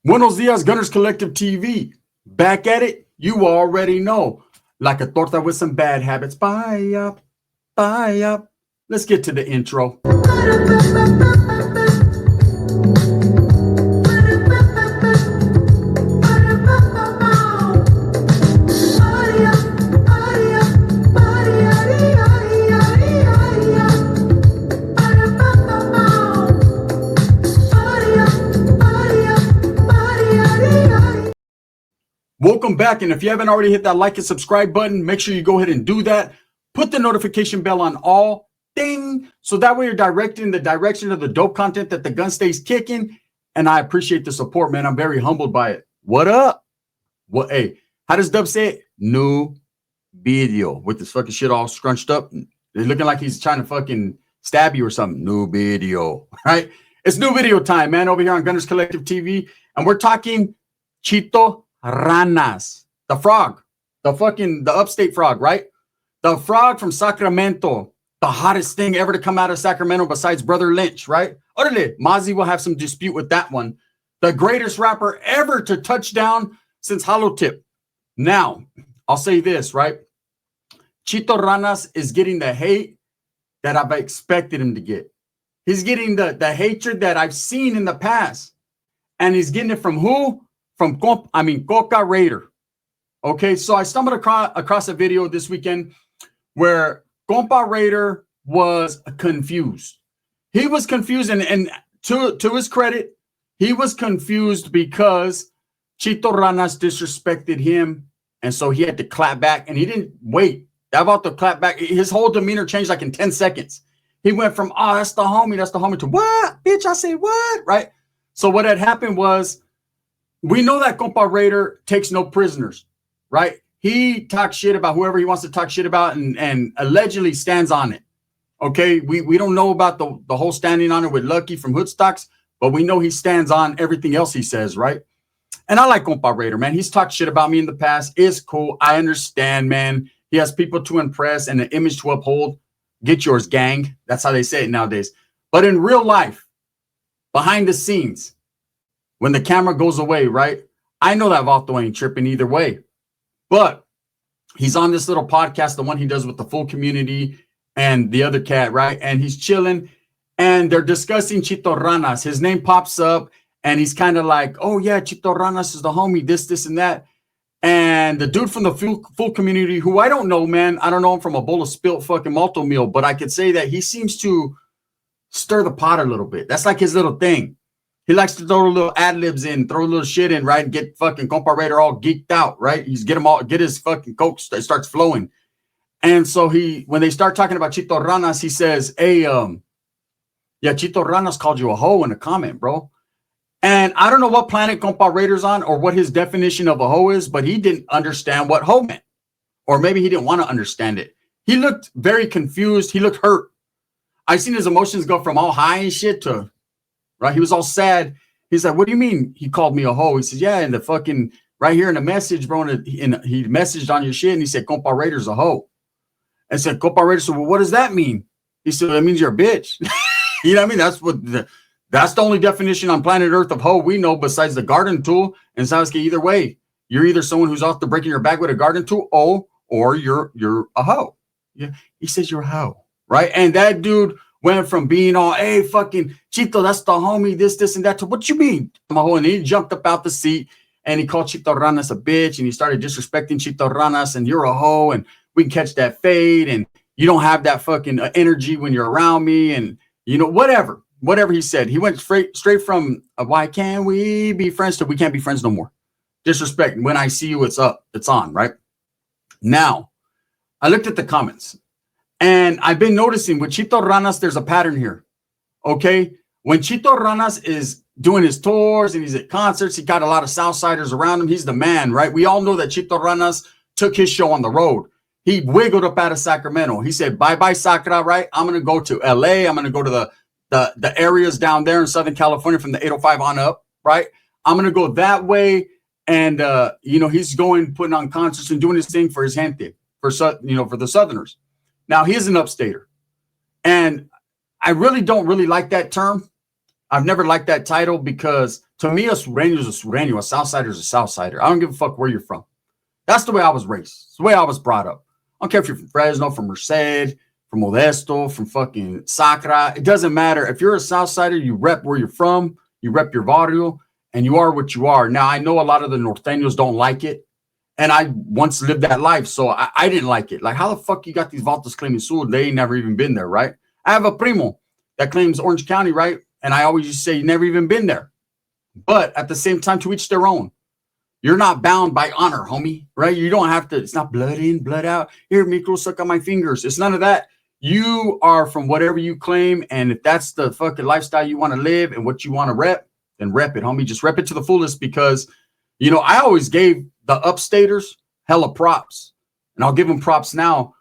Buenos dias, Gunners Collective TV. Back at it, you already know. Like a torta with some bad habits. Bye up, bye up. Let's get to the intro. Welcome back, and if you haven't already hit that like and subscribe button, make sure you go ahead and do that. Put the notification bell on all, ding, so that way you're directing the direction of the dope content that the gun stays kicking, and I appreciate the support, man. I'm very humbled by it. What up? What? Hey, how does Dub say it? New video with this fucking shit all scrunched up. It's looking like he's trying to fucking stab you or something. New video, right? It's new video time, man, over here on Gunners Collective TV, and we're talking Chito Ranas, the frog, the upstate frog, right? The frog from Sacramento, the hottest thing ever to come out of Sacramento besides Brother Lynch, right? Orale, Mozzie will have some dispute with that one. The greatest rapper ever to touch down since Hollow Tip. Now, I'll say this, right? Chito Ranas is getting the hate that I've expected him to get. He's getting the hatred that I've seen in the past. And he's getting it from who? From Compa Raider. Okay, so I stumbled across a video this weekend where Compa Raider was confused. He was confused, and to his credit, he was confused because Chito Ranas disrespected him, and so he had to clap back, and he didn't wait. About to clap back, his whole demeanor changed like in 10 seconds. He went from, oh, that's the homie, to what? Bitch, I say what? Right? So what had happened was, we know that Compa Raider takes no prisoners, right? He talks shit about whoever he wants to talk shit about and allegedly stands on it. Okay, we don't know about the whole standing on it with Lucky from Hoodstocks, but we know he stands on everything else he says, right? And I like Compa Raider, man. He's talked shit about me in the past. It's cool. I understand, man. He has people to impress and an image to uphold. Get yours, gang. That's how they say it nowadays. But in real life, behind the scenes, when the camera goes away, right? I know that Vato ain't tripping either way. But he's on this little podcast, the one he does with the full community and the other cat, right? And he's chilling, and they're discussing Chito Ranas. His name pops up, and he's kind of like, oh, yeah, Chito Ranas is the homie, this, and that. And the dude from the full community, who I don't know, man. I don't know him from a bowl of spilt fucking malto meal, but I could say that he seems to stir the pot a little bit. That's like his little thing. He likes to throw a little ad-libs in, throw a little shit in, right? And get fucking Compa Raider all geeked out, right? He's get his fucking coke starts flowing. And so when they start talking about Chito Ranas, he says, hey, yeah, Chito Ranas called you a hoe in a comment, bro. And I don't know what planet Compa Raider's on or what his definition of a hoe is, but he didn't understand what hoe meant. Or maybe he didn't want to understand it. He looked very confused. He looked hurt. I've seen his emotions go from all high and shit to... right, he was all sad. He's like, what do you mean he called me a hoe? He says, yeah, in the fucking, right here in the message, bro, he messaged on your shit, and he said, Compa Raider's a hoe. And said, Compa Raider said, well, what does that mean? He said, that means you're a bitch. You know what I mean? That's the only definition on planet Earth of hoe we know besides the garden tool. And Sasuke, either way, you're either someone who's off the breaking your back with a garden tool, or you're a hoe. Yeah, he says you're a hoe, right? And that dude went from being all, hey, fucking Chito, that's the homie, this, and that, to what you mean? And he jumped up out the seat, and he called Chito Ranas a bitch, and he started disrespecting Chito Ranas, and you're a hoe, and we can catch that fade, and you don't have that fucking energy when you're around me, and, you know, whatever he said. He went straight from, why can't we be friends, to we can't be friends no more. Disrespect. When I see you, it's up. It's on, right? Now, I looked at the comments. And I've been noticing with Chito Ranas, there's a pattern here, okay? When Chito Ranas is doing his tours and he's at concerts, he got a lot of Southsiders around him. He's the man, right? We all know that Chito Ranas took his show on the road. He wiggled up out of Sacramento. He said, bye-bye, Sacra, right? I'm going to go to L.A. I'm going to go to the areas down there in Southern California from the 805 on up, right? I'm going to go that way. And, you know, he's putting on concerts and doing his thing for his gente, for the Southerners. Now, he is an upstater, and I really don't like that term. I've never liked that title because to me, a Sureño is a Sureño, a Southsider is a Southsider. I don't give a fuck where you're from. That's the way I was raised. It's the way I was brought up. I don't care if you're from Fresno, from Merced, from Modesto, from fucking Sacra. It doesn't matter. If you're a Southsider, you rep where you're from, you rep your barrio, and you are what you are. Now, I know a lot of the Norteños don't like it, and I once lived that life, so I didn't like it. Like, how the fuck you got these Vatos claiming Sur? They ain't never even been there, right? I have a primo that claims Orange County, right? And I always just say, you never even been there. But at the same time, to each their own. You're not bound by honor, homie, right? You don't have to. It's not blood in, blood out. Here, Mikro, suck on my fingers. It's none of that. You are from whatever you claim. And if that's the fucking lifestyle you want to live and what you want to rep, then rep it, homie. Just rep it to the fullest because, you know, I always gave the upstaters hella props. And I'll give them props now.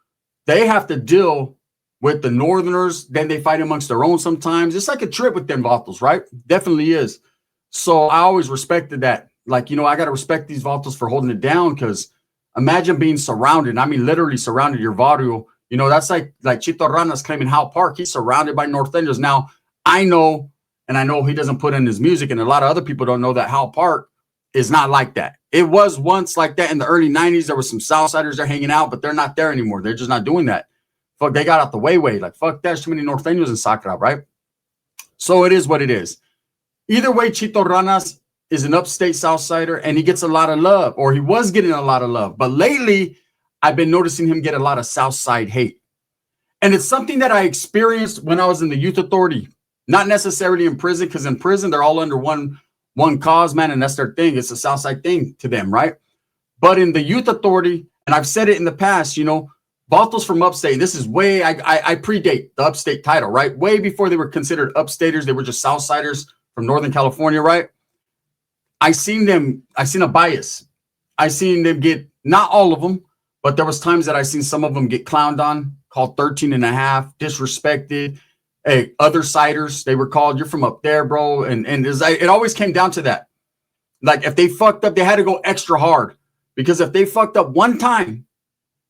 They have to deal with the Northerners. Then they fight amongst their own sometimes. It's like a trip with them Vatos, right? Definitely is. So I always respected that. Like, you know, I got to respect these Vatos for holding it down because imagine being surrounded. I mean, literally surrounded your barrio. You know, that's like Chito Ranas claiming Howe Park. He's surrounded by Norteños. Now, I know, and I know he doesn't put in his music, and a lot of other people don't know that Howe Park is not like that. It was once like that in the early 90s. There were some Southsiders there hanging out, but they're not there anymore. They're just not doing that. Fuck, they got out the way. Like, fuck, there's too many Norteños in Sacra, right? So it is what it is. Either way, Chito Ranas is an upstate Southsider, and he gets a lot of love, or he was getting a lot of love. But lately, I've been noticing him get a lot of Southside hate. And it's something that I experienced when I was in the youth authority, not necessarily in prison, because in prison, they're all under one cause, man, and that's their thing. It's a Southside thing to them, right? But in the youth authority, and I've said it in the past, you know, Vatos from upstate, this is way, I predate the upstate title, right? Way before they were considered upstaters, they were just Southsiders from Northern California, right? I seen a bias. I seen them get, not all of them, but there was times that I seen some of them get clowned on, called 13 and a half, disrespected. Hey, other siders, they were called, you're from up there, bro. And it always came down to that. Like, if they fucked up, they had to go extra hard. Because if they fucked up one time,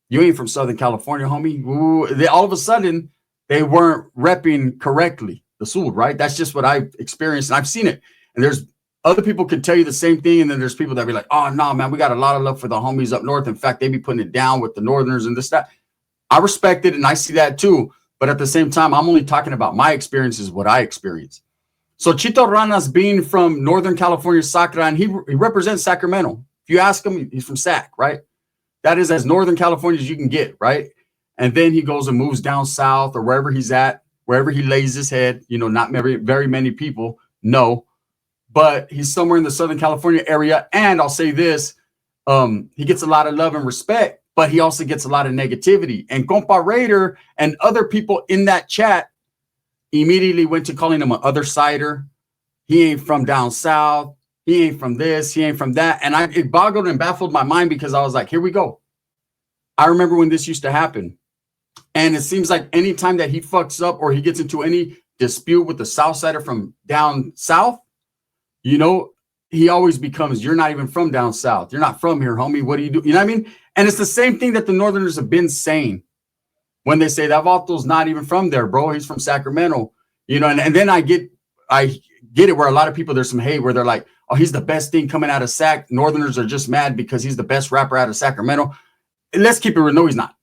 you ain't from Southern California, homie. Ooh, all of a sudden, they weren't repping correctly the Sur, right? That's just what I've experienced, and I've seen it. And there's other people could tell you the same thing, and then there's people that be like, oh, no, man, we got a lot of love for the homies up north. In fact, they be putting it down with the Northerners and this, that. I respect it, and I see that too. But at the same time, I'm only talking about my experiences, what I experienced. So Chito Ranas being from Northern California, Sacra, and he represents Sacramento. If you ask him, he's from Sac, right? That is as Northern California as you can get, right? And then he goes and moves down south or wherever he's at, wherever he lays his head. You know, not very many people know. But he's somewhere in the Southern California area. And I'll say this, he gets a lot of love and respect, but he also gets a lot of negativity. And Compa Raider and other people in that chat immediately went to calling him an other sider. He ain't from down south. He ain't from this. He ain't from that. And it boggled and baffled my mind because I was like, here we go. I remember when this used to happen. And it seems like anytime that he fucks up or he gets into any dispute with the Southsider from down south, you know, he always becomes, you're not even from down south. You're not from here, homie. What do you do? You know what I mean? And it's the same thing that the Northerners have been saying when they say that Vato's not even from there, bro. He's from Sacramento. You know, and then I get it where a lot of people, there's some hate where they're like, oh, he's the best thing coming out of Sac. Northerners are just mad because he's the best rapper out of Sacramento. And let's keep it real. No, he's not.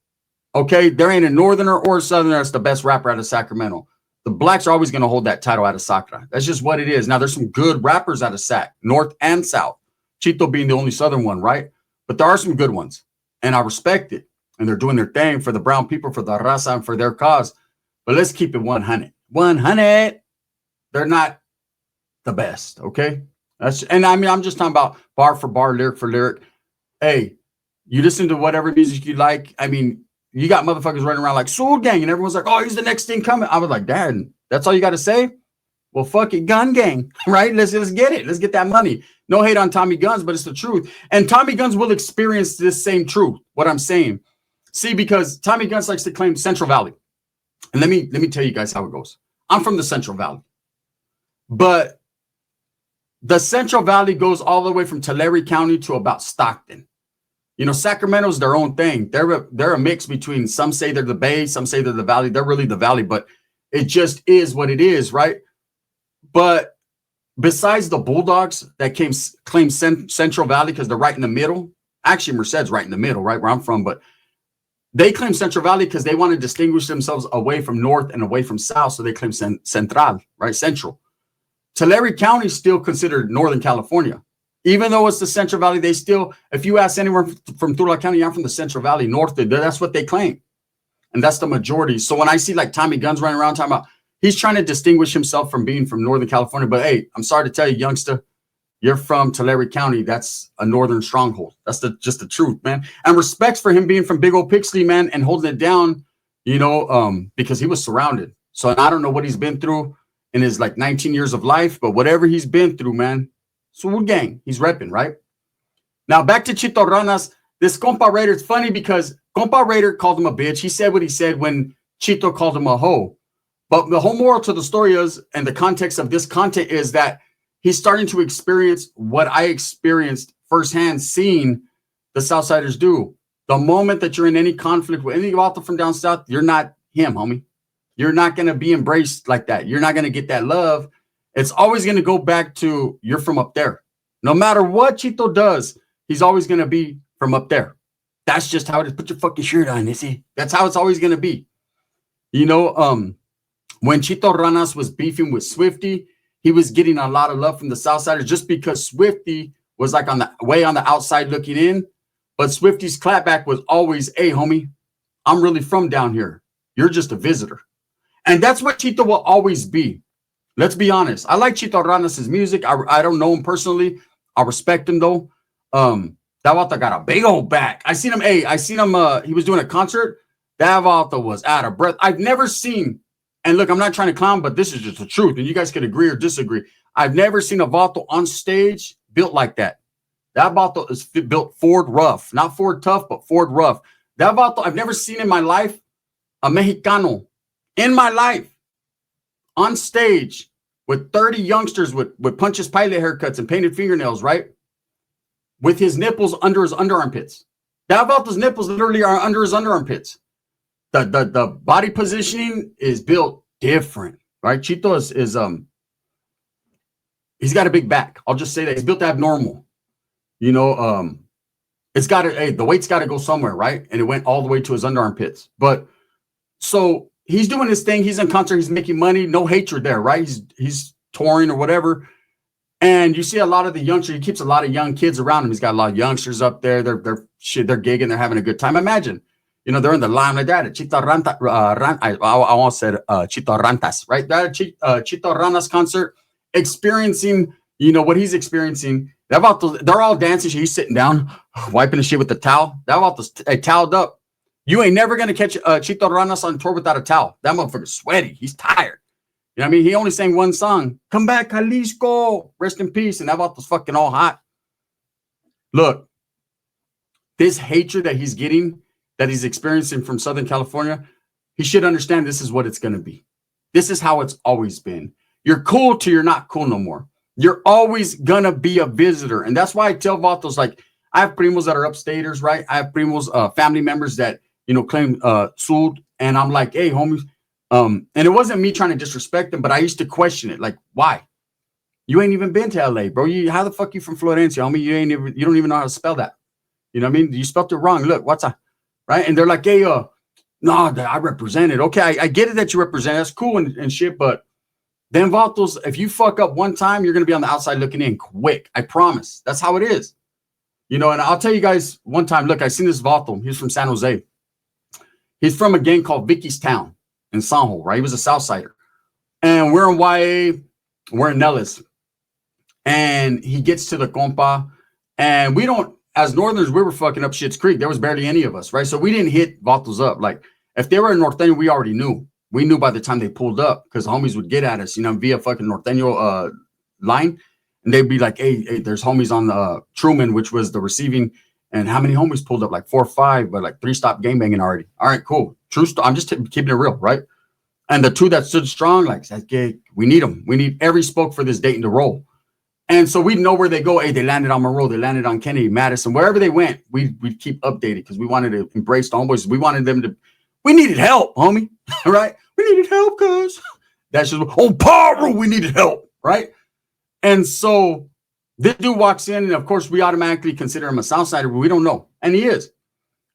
Okay? There ain't a Northerner or a Southerner that's the best rapper out of Sacramento. The blacks are always going to hold that title out of Sacra. That's just what it is. Now, there's some good rappers out of Sac, North and South. Chito being the only Southern one, right? But there are some good ones, and I respect it. And they're doing their thing for the brown people, for the raza, and for their cause. But let's keep it 100. 100. They're not the best, okay? And I mean, I'm just talking about bar for bar, lyric for lyric. Hey, you listen to whatever music you like. I mean, you got motherfuckers running around like Soul Gang, and everyone's like, oh, he's the next thing coming. I was like, Dad, that's all you got to say? Well, fuck it, Gun Gang, right? Let's get it. Let's get that money. No hate on Tommy Guns, but it's the truth. And Tommy Guns will experience this same truth, what I'm saying. See, because Tommy Guns likes to claim Central Valley. And let me tell you guys how it goes. I'm from the Central Valley. But the Central Valley goes all the way from Tulare County to about Stockton. You know, Sacramento's their own thing. They're a mix between, some say they're the Bay, some say they're the Valley. They're really the Valley, but it just is what it is, right? But besides the Bulldogs that claim Central Valley because they're right in the middle. Actually, Merced's right in the middle, right where I'm from. But they claim Central Valley because they want to distinguish themselves away from North and away from South. So they claim Central, right? Central. Tulare County is still considered Northern California. Even though it's the Central Valley, they still, if you ask anyone from Tulare County, I'm from the Central Valley, North, that's what they claim. And that's the majority. So when I see like Tommy Guns running around talking about, he's trying to distinguish himself from being from Northern California. But hey, I'm sorry to tell you, youngster, you're from Tulare County. That's a northern stronghold. That's just the truth, man. And respects for him being from big old Pixley, man, and holding it down, because he was surrounded. So I don't know what he's been through in his like 19 years of life, but whatever he's been through, man, Sewell gang, he's repping, right? Now back to Chito Ranas. This Compa Raider, it's funny because Compa Raider called him a bitch. He said what he said when Chito called him a hoe. But the whole moral to the story is, and the context of this content is that he's starting to experience what I experienced firsthand, seeing the Southsiders do. The moment that you're in any conflict with any author from down south, you're not him, homie. You're not going to be embraced like that. You're not going to get that love. It's always going to go back to you're from up there. No matter what Chito does, he's always going to be from up there. That's just how it is. Put your fucking shirt on, you see? That's how it's always going to be. When Chito Ranas was beefing with Swifty, he was getting a lot of love from the Southsiders just because Swifty was like on the outside looking in. But Swifty's clapback was always, hey, homie, I'm really from down here. You're just a visitor. And that's what Chito will always be. Let's be honest. I like Chito Ranas' music. I don't know him personally. I respect him, though. That Vato got a big old back. I seen him, he was doing a concert. That Vato was out of breath. I've never seen, and look, I'm not trying to clown, but this is just the truth, and you guys can agree or disagree. I've never seen a Vato on stage built like that. That Vato is built Ford rough. Not Ford tough, but Ford rough. That Vato, I've never seen in my life a Mexicano in my life on stage with 30 youngsters with Pontius Pilate haircuts and painted fingernails, right? With his nipples under his underarmpits. That Vato's nipples literally are under his underarmpits. The body positioning is built different, right? Chito is he's got a big back. I'll just say that he's built abnormal. It's got to, the weight's got to go somewhere, right? And it went all the way to his underarmpits. But so he's doing his thing. He's in concert. He's making money. No hatred there, right? He's touring or whatever. And you see a lot of the youngsters. He keeps a lot of young kids around him. He's got a lot of youngsters up there. They're gigging. They're having a good time. Imagine, they're in the line like that. Chito I almost said Chito Rantas, right? That Chito Ranas concert, experiencing, what he's experiencing. They're all dancing. He's sitting down, wiping the shit with the towel. That Vato's toweled up. You ain't never gonna catch Chito Ranas on tour without a towel. That motherfucker's sweaty. He's tired. You know what I mean? He only sang one song. Come back, Jalisco. Rest in peace. And that Vato's fucking all hot. Look, this hatred that he's getting, that he's experiencing from Southern California, he should understand this is what it's gonna be. This is how it's always been. You're cool till you're not cool no more. You're always gonna be a visitor. And that's why I tell Vatos, like, I have primos that are upstaters, right? I have primos, family members that, claim Sud. And I'm like, hey, homies. And it wasn't me trying to disrespect them, but I used to question it. Like, why? You ain't even been to LA, bro. How the fuck you from Florencia, homie? You don't even know how to spell that. You know what I mean? You spelled it wrong. Look, what's that? Right? And they're like, hey, no, I represent it. Okay, I get it that you represent. That's cool and shit, but then Vatos, if you fuck up one time, you're going to be on the outside looking in quick. I promise. That's how it is. And I'll tell you guys one time, look, I seen this Vato. He's from San Jose. He's from a gang called Vicky's Town in San Jose, right? He was a Southsider. And we're in YA. We're in Nellis. And he gets to the compa. And we don't, as Northerners, we were fucking up Schitt's Creek. There was barely any of us, right? So we didn't hit Vatos up. Like, if they were in Norteño, we already knew. We knew by the time they pulled up because homies would get at us, via fucking Norteño line. And they'd be like, hey, there's homies on the Truman, which was the receiving. And how many homies pulled up? Like 4 or 5, but like 3 stopped gangbanging already. All right, cool. True story. I'm just keeping it real, right? And the 2 that stood strong, like, okay, we need them. We need every spoke for this Dayton to roll. And so we know where they go. Hey, they landed on Monroe. They landed on Kennedy, Madison. Wherever they went, we'd keep updated because we wanted to embrace the homeboys. We wanted them to, we needed help, homie, right? We needed help, cuz. That's just, power, we needed help. right? And so this dude walks in, and of course, we automatically consider him a Southsider, but we don't know. And he is.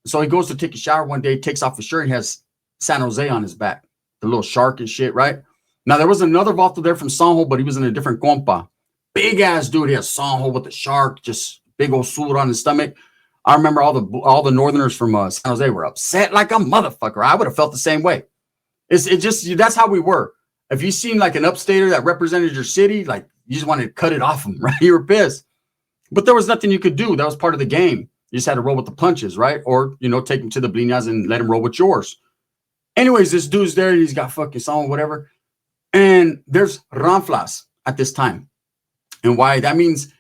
So he goes to take a shower one day, takes off his shirt, and has San Jose on his back, the little shark and shit, right? Now, there was another vato there from Sanjo, but he was in a different compa. Big ass dude. He has Sanjo with the shark, just big old suit on his stomach. I remember all the Northerners from San Jose were upset like a motherfucker. I would have felt the same way. That's how we were. If you seen like an upstater that represented your city, like you just wanted to cut it off them, right? You were pissed. But there was nothing you could do. That was part of the game. You just had to roll with the punches, right? Or, take him to the blinas and let him roll with yours. Anyways, this dude's there. He's got fucking song, whatever. And there's ranflas at this time. And why? That means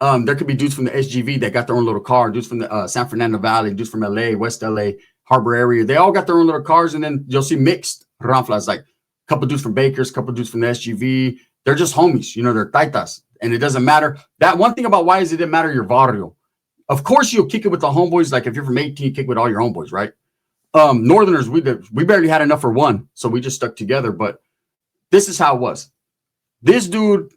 there could be dudes from the SGV that got their own little car, dudes from the San Fernando Valley, dudes from LA, West LA, Harbor area. They all got their own little cars. And then you'll see mixed ranflas, like a couple dudes from Bakers, a couple dudes from the SGV. They're just homies, they're taitas. And it doesn't matter. That one thing about why is it didn't matter your barrio. Of course, you'll kick it with the homeboys. Like if you're from 18, you kick with all your homeboys, right? Northerners, we barely had enough for one. So we just stuck together. But this is how it was. This dude,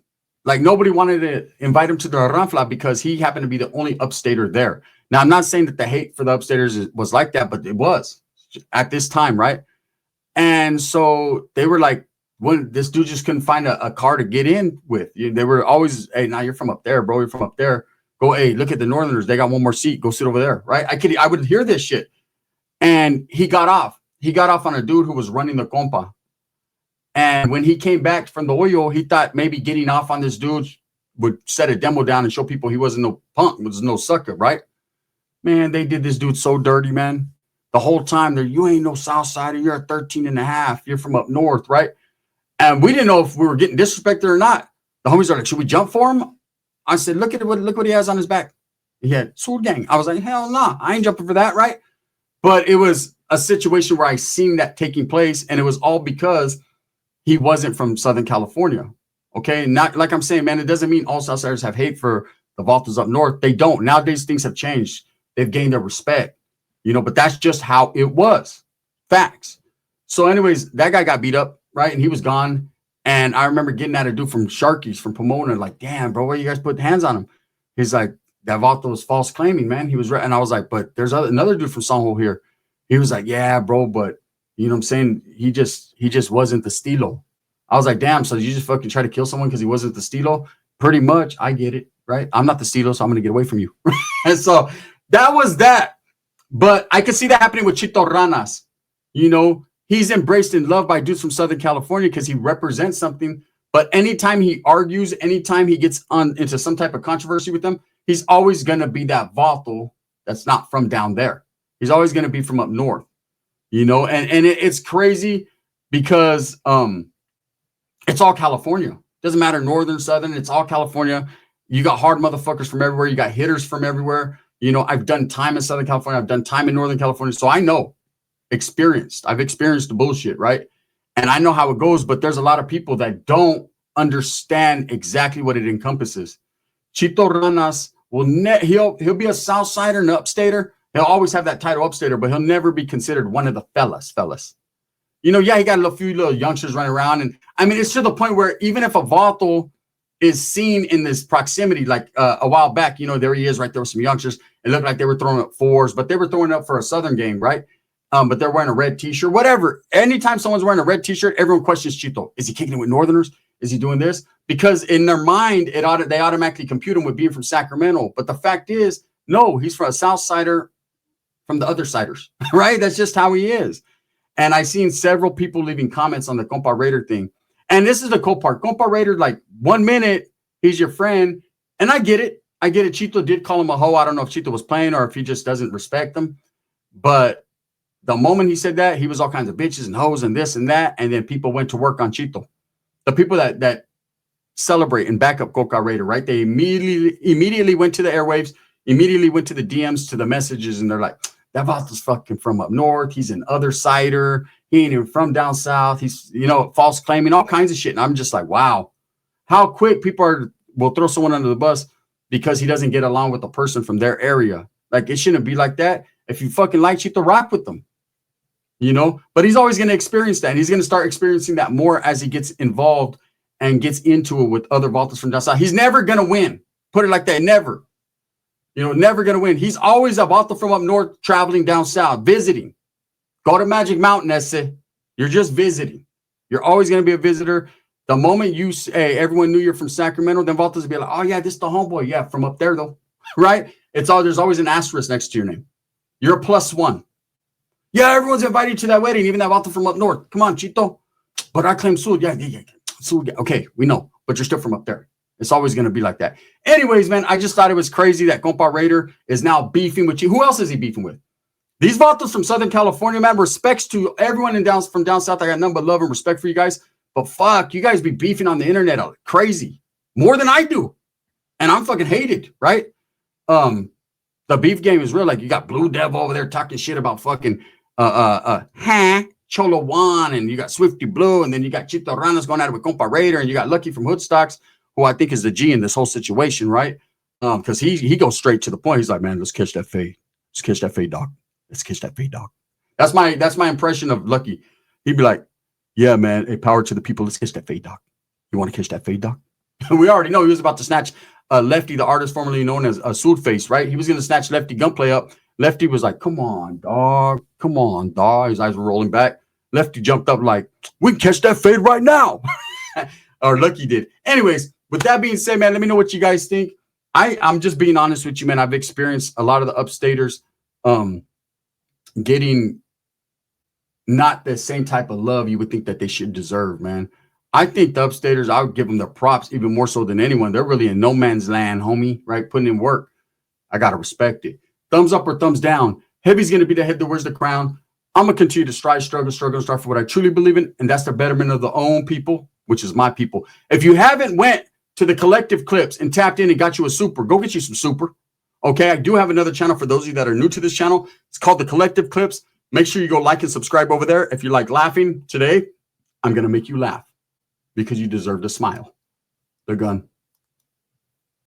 like nobody wanted to invite him to the ranfla because he happened to be the only upstater there. Now, I'm not saying that the hate for the upstaters was like that, but it was at this time, right? And so they were like, when this dude just couldn't find a car to get in with. They were always, hey, now you're from up there, bro. You're from up there. Go, hey, look at the Northerners. They got one more seat. Go sit over there, right? I would hear this shit. And he got off. He got off on a dude who was running the compa. And when he came back from the oil, he thought maybe getting off on this dude would set a demo down and show people he wasn't no punk, was no sucker, right? Man, they did this dude so dirty, man. The whole time, you ain't no Southsider. You're a 13 and a half. You're from up north, right? And we didn't know if we were getting disrespected or not. The homies are like, should we jump for him? I said, look what he has on his back. He had Soul Gang. I was like, hell nah, I ain't jumping for that, right? But it was a situation where I seen that taking place, and it was all because he wasn't from Southern California. Okay, not like I'm saying, man, it doesn't mean all Southsiders have hate for the Vatos up north. They don't. Nowadays, things have changed. They've gained their respect, but that's just how it was. Facts. So anyways, that guy got beat up, right? And he was gone. And I remember getting at a dude from Sharky's, from Pomona, like, damn, bro, why you guys put hands on him? He's like, that Vato was false claiming, man. He was right. And I was like, but there's another dude from Sanjo here. He was like, yeah, bro, but you know what I'm saying? He just wasn't the stilo. I was like, damn, so you just fucking try to kill someone because he wasn't the stilo? Pretty much. I get it, right? I'm not the stilo, so I'm going to get away from you. And so that was that. But I could see that happening with Chito Ranas. He's embraced and loved by dudes from Southern California because he represents something. But anytime he argues, anytime he gets into some type of controversy with them, he's always going to be that vato that's not from down there. He's always going to be from up north, and it's crazy because it's all California. Doesn't matter northern, southern, it's all California. You got hard motherfuckers from everywhere. You got hitters from everywhere. I've done time in Southern California. I've done time in Northern California. So I know. I've experienced the bullshit, right? And I know how it goes, but there's a lot of people that don't understand exactly what it encompasses. Chito Ranas he'll be a Southsider and upstater. He'll always have that title upstater, but he'll never be considered one of the fellas. Yeah, he got a few little youngsters running around. And I mean, it's to the point where even if a vato is seen in this proximity, like a while back, there he is right there with some youngsters. It looked like they were throwing up fours, but they were throwing up for a Southern game, right? But they're wearing a red t-shirt, whatever. Anytime someone's wearing a red t-shirt, everyone questions Chito. Is he kicking it with Northerners? Is he doing this? Because in their mind, they automatically compute him with being from Sacramento. But the fact is, no, he's from a Southsider from the other siders, right? That's just how he is. And I've seen several people leaving comments on the Compa Raider thing. And this is the cool part. Compa Raider, like 1 minute, he's your friend. And I get it. Chito did call him a hoe. I don't know if Chito was playing or if he just doesn't respect him. But the moment he said that, he was all kinds of bitches and hoes and this and that. And then people went to work on Chito. The people that celebrate and back up Compa Raider, right? They immediately went to the airwaves, immediately went to the DMs, to the messages. And they're like, that Vato's fucking from up north. He's an other sider. He ain't even from down south. He's, false claiming, all kinds of shit. And I'm just like, wow, how quick people will throw someone under the bus because he doesn't get along with a person from their area. Like, it shouldn't be like that. If you fucking like Chito, rock with them. But he's always going to experience that. And he's going to start experiencing that more as he gets involved and gets into it with other vaulters from down south, he's never going to win. Put it like that. Never. Never going to win. He's always a vaulter from up north traveling down south, visiting. Go to Magic Mountain, Esse. You're just visiting. You're always going to be a visitor. The moment you say everyone knew you're from Sacramento, then vaulters will be like, oh, yeah, this is the homeboy. Yeah, from up there, though. Right? There's always an asterisk next to your name. You're a +1. Yeah, everyone's invited you to that wedding, even that vaulter from up north. Come on, Chito. But I claim Sud. Yeah. Sud. Okay, we know. But you're still from up there. It's always going to be like that. Anyways, man, I just thought it was crazy that Compa Raider is now beefing with you. Who else is he beefing with? These vaulters from Southern California, man, respects to everyone from down south. I got nothing but love and respect for you guys. But fuck, you guys be beefing on the internet crazy. More than I do. And I'm fucking hated, right? The beef game is real. Like, you got Blue Devil over there talking shit about fucking Cholo Juan, and you got Swifty Blue, and then you got Chito Ranas going at it with Compa Raider, and you got Lucky from Hoodstocks, who I think is the G in this whole situation, right? Because he goes straight to the point. He's like, man, let's catch that fade. Let's catch that fade, dog. Let's catch that fade, dog. That's my impression of Lucky. He'd be like, yeah, man, hey, power to the people. Let's catch that fade, dog. You want to catch that fade, dog? We already know he was about to snatch Lefty, the artist formerly known as Soulface, right? He was going to snatch Lefty gunplay up. Lefty was like, come on, dog. Come on, dog. His eyes were rolling back. Lefty jumped up like, we can catch that fade right now. Or Lucky did. Anyways, with that being said, man, let me know what you guys think. I'm just being honest with you, man. I've experienced a lot of the upstaters getting not the same type of love you would think that they should deserve, man. I think the upstaters, I would give them their props even more so than anyone. They're really in no man's land, homie, right? Putting in work. I got to respect it. Thumbs up or thumbs down. Heavy's going to be the head that wears the crown. I'm going to continue to strive for what I truly believe in, and that's the betterment of the own people, which is my people. If you haven't went to the collective clips and tapped in and got you a super, go get you some super. Okay, I do have another channel for those of you that are new to this channel. It's called the Collective Clips. Make sure you go like and subscribe over there. If you like laughing today, I'm going to make you laugh because you deserve to smile. The gun.